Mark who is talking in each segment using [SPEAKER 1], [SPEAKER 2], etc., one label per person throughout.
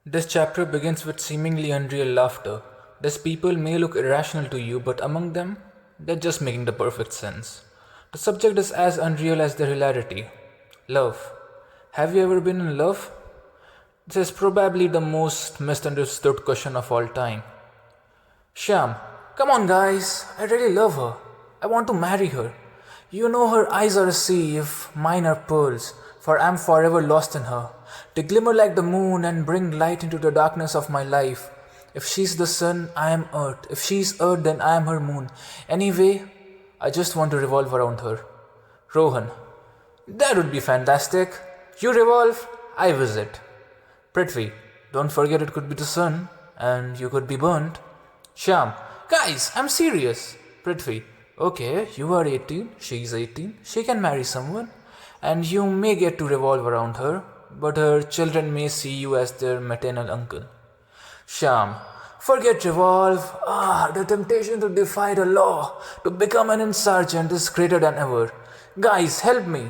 [SPEAKER 1] This chapter begins with seemingly unreal laughter. These people may look irrational to you, but among them, they're just making the perfect sense. The subject is as unreal as their hilarity. Love. Have you ever been in love? This is probably the most misunderstood question of all time. Shyam, come on guys, I really love her. I want to marry her. You know her eyes are a sea if mine are pearls, for I am forever lost in her. They glimmer like the moon and bring light into the darkness of my life. If she's the sun, I am earth. If she's earth, then I am her moon. Anyway, I just want to revolve around her. Rohan, that would be fantastic. You revolve, I visit. Prithvi, don't forget it could be the sun, and you could be burnt. Shyam, guys, I'm serious. Prithvi, okay, you are 18, she's 18, she can marry someone, and you may get to revolve around her, but her children may see you as their maternal uncle. Shyam, forget revolve. The temptation to defy the law, to become an insurgent is greater than ever. Guys, help me.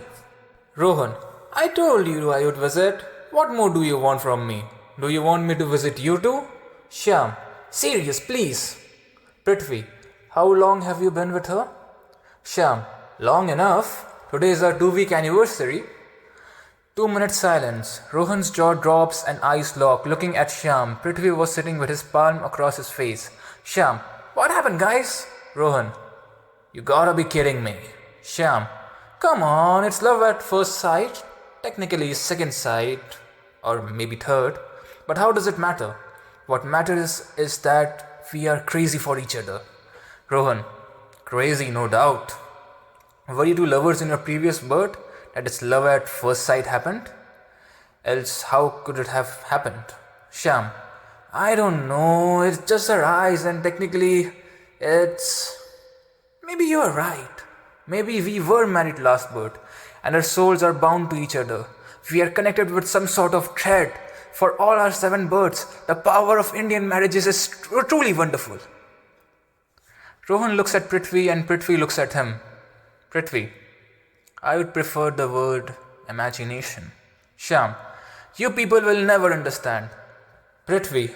[SPEAKER 1] Rohan, I told you I would visit. What more do you want from me? Do you want me to visit you too? Shyam, serious, please. Prithvi, how long have you been with her? Shyam, long enough. Today is our 2-week anniversary. 2 minutes silence. Rohan's jaw drops and eyes lock, looking at Shyam. Prithvi was sitting with his palm across his face. Shyam, what happened, guys? Rohan, you gotta be kidding me. Shyam, come on, it's love at first sight. Technically, second sight, or maybe third. But how does it matter? What matters is that we are crazy for each other. Rohan, crazy, no doubt. Were you two lovers in your previous birth? That its love at first sight happened? Else, how could it have happened? Shyam, I don't know. It's just our eyes, and technically, it's. Maybe you are right. Maybe we were married last birth, and our souls are bound to each other. We are connected with some sort of thread. For all our 7 births, the power of Indian marriages is truly wonderful. Rohan looks at Prithvi and Prithvi looks at him. Prithvi, I would prefer the word imagination. Shyam, you people will never understand. Prithvi,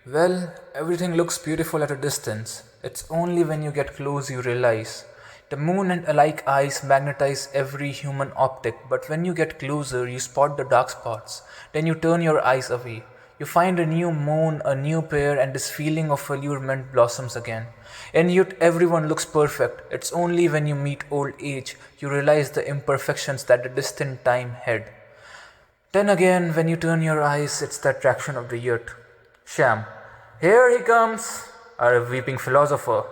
[SPEAKER 1] well, everything looks beautiful at a distance. It's only when you get close you realize. The moon and alike eyes magnetize every human optic, but when you get closer, you spot the dark spots. Then you turn your eyes away. You find a new moon, a new pair, and this feeling of allurement blossoms again. And yet everyone looks perfect. It's only when you meet old age, you realize the imperfections that the distant time had. Then again, when you turn your eyes, it's the attraction of the youth. Shyam, here he comes, our weeping philosopher.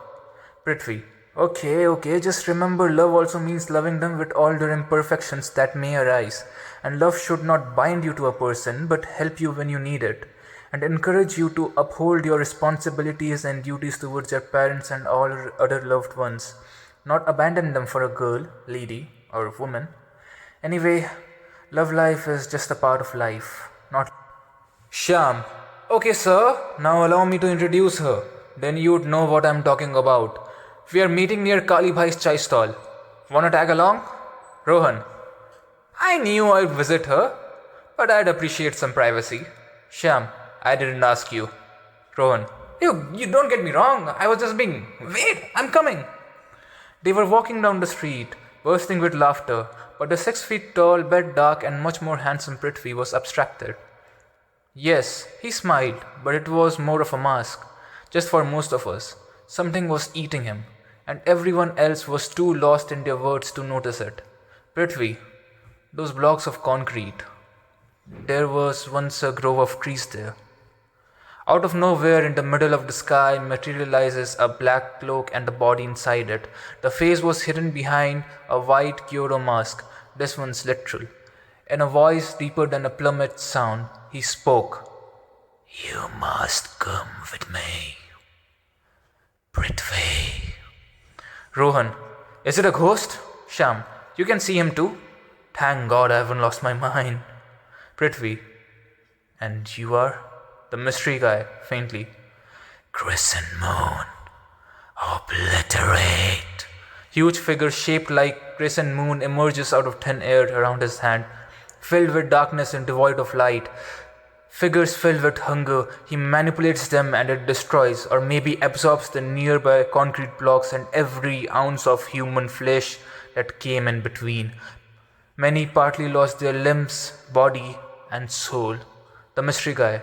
[SPEAKER 1] Prithvi, okay, just remember love also means loving them with all their imperfections that may arise. And love should not bind you to a person, but help you when you need it, and encourage you to uphold your responsibilities and duties towards your parents and all other loved ones, not abandon them for a girl, lady, or woman. Anyway, love life is just a part of life, not. Shyam, okay sir, now allow me to introduce her, then you would know what I'm talking about. We are meeting near Kali Bhai's chai stall. Wanna tag along? Rohan, I knew I'd visit her, but I'd appreciate some privacy. Shyam, I didn't ask you. Rohan, you don't get me wrong. I was just being. Wait, I'm coming. They were walking down the street, bursting with laughter, but the 6 feet tall, bed dark, and much more handsome Prithvi was abstracted. Yes, he smiled, but it was more of a mask. Just for most of us, something was eating him, and everyone else was too lost in their words to notice it. Prithvi, those blocks of concrete. There was once a grove of trees there. Out of nowhere, in the middle of the sky, materializes a black cloak and the body inside it. The face was hidden behind a white Kyoto mask. This one's literal. In a voice deeper than a plummet's sound, he spoke. You must come with me. Prithvi. Rohan, is it a ghost? Shyam, you can see him too. Thank God I haven't lost my mind. Prithvi, and you are? The mystery guy, faintly. Crescent moon. Obliterate. Huge figure shaped like crescent moon emerges out of thin air around his hand, filled with darkness and devoid of light. Figures filled with hunger, he manipulates them and it destroys, or maybe absorbs the nearby concrete blocks and every ounce of human flesh that came in between. Many partly lost their limbs, body, and soul. The mystery guy.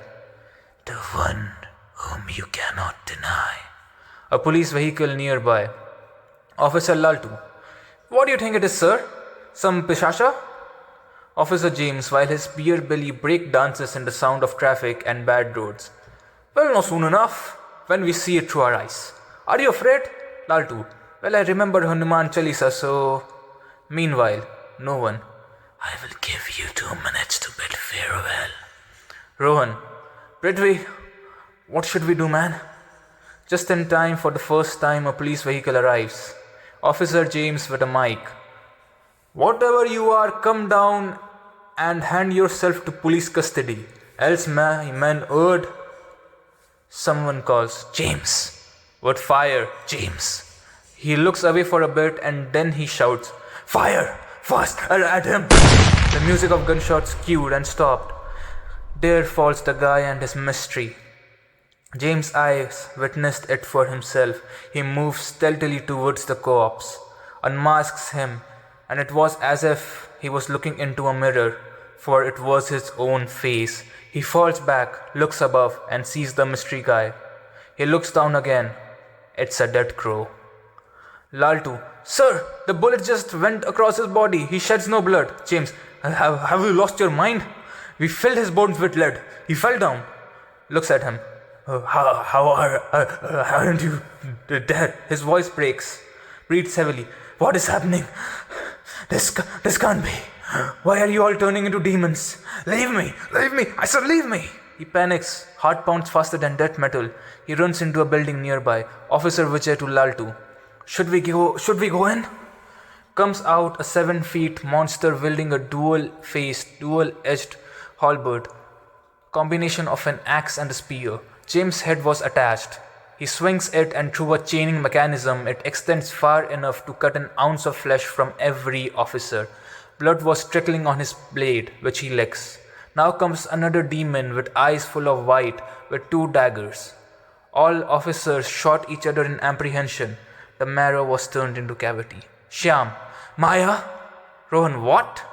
[SPEAKER 1] The one whom you cannot deny. A police vehicle nearby. Officer Laltu. What do you think it is, sir? Some pishasha? Officer James, while his beer belly break dances in the sound of traffic and bad roads. Well, no soon enough, when we see it through our eyes. Are you afraid? Laltu. Well, I remember Hanuman Chalisa, so... Meanwhile, no one. I will give you 2 minutes to bid farewell. Rohan. Prithvi, what should we do, man? Just in time for the first time a police vehicle arrives. Officer James with a mic. Whatever you are, come down and hand yourself to police custody. Else my men heard. Someone calls, James. What fire, James? He looks away for a bit and then he shouts, Fire! Fast! At him! The music of gunshots cued and stopped. There falls the guy and his mystery. James' eyes witnessed it for himself. He moves stealthily towards the corpse, unmasks him, and it was as if he was looking into a mirror, for it was his own face. He falls back, looks above, and sees the mystery guy. He looks down again. It's a dead crow. Laltu. Sir, the bullet just went across his body. He sheds no blood. James. Have you lost your mind? We filled his bones with lead. He fell down. Looks at him. Aren't you dead? His voice breaks. Breathes heavily. What is happening? This can't be. Why are you all turning into demons? Leave me! I said leave me! He panics. Heart pounds faster than death metal. He runs into a building nearby. Officer Vijay to Laltu. Should we go in? Comes out a 7 feet monster wielding a dual-faced, dual-edged halberd. Combination of an axe and a spear. James' head was attached. He swings it and through a chaining mechanism it extends far enough to cut an ounce of flesh from every officer. Blood was trickling on his blade, which he licks. Now comes another demon with eyes full of white with 2 daggers. All officers shot each other in apprehension. The marrow was turned into cavity. Shyam. Maya? Rohan, what?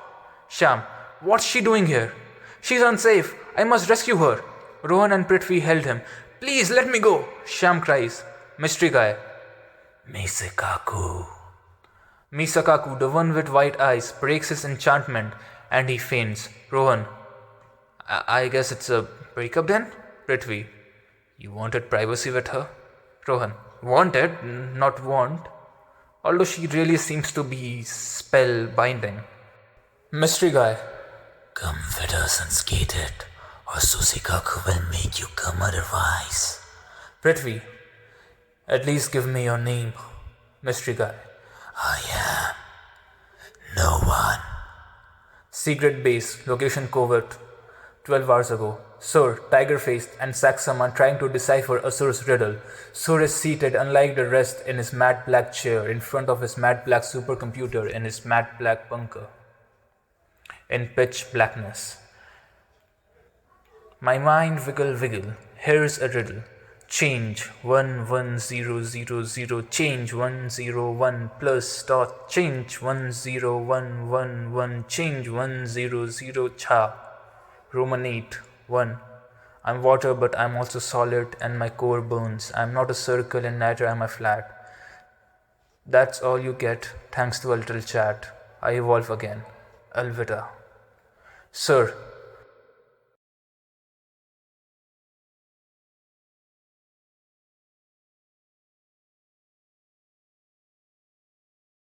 [SPEAKER 1] Shyam. What's she doing here? She's unsafe. I must rescue her. Rohan and Prithvi held him. Please let me go. Shyam cries. Mystery guy. Misakaku. Misakaku, the one with white eyes, breaks his enchantment and he faints. Rohan. I guess it's a breakup then? Prithvi. You wanted privacy with her? Rohan. Wanted, not want. Although she really seems to be spellbinding. Mystery guy. Come with us unscathed, or Susikaku will make you come otherwise. Prithvi. At least give me your name. Mystery guy. I am no one. Secret base, location covert. 12 hours ago. Sur, tiger-faced, and Saxam are trying to decipher Asur's riddle. Sur is seated, unlike the rest, in his matte black chair in front of his matte black supercomputer in his matte black bunker. In pitch blackness. My mind wiggle. Here's a riddle. Change 11000 change 101 plus dot change 10111 change 100 cha. Ruminate 1. I'm water but I'm also solid and my core burns. I'm not a circle and neither am I flat. That's all you get thanks to a little chat. I evolve again. Alvida. Sir,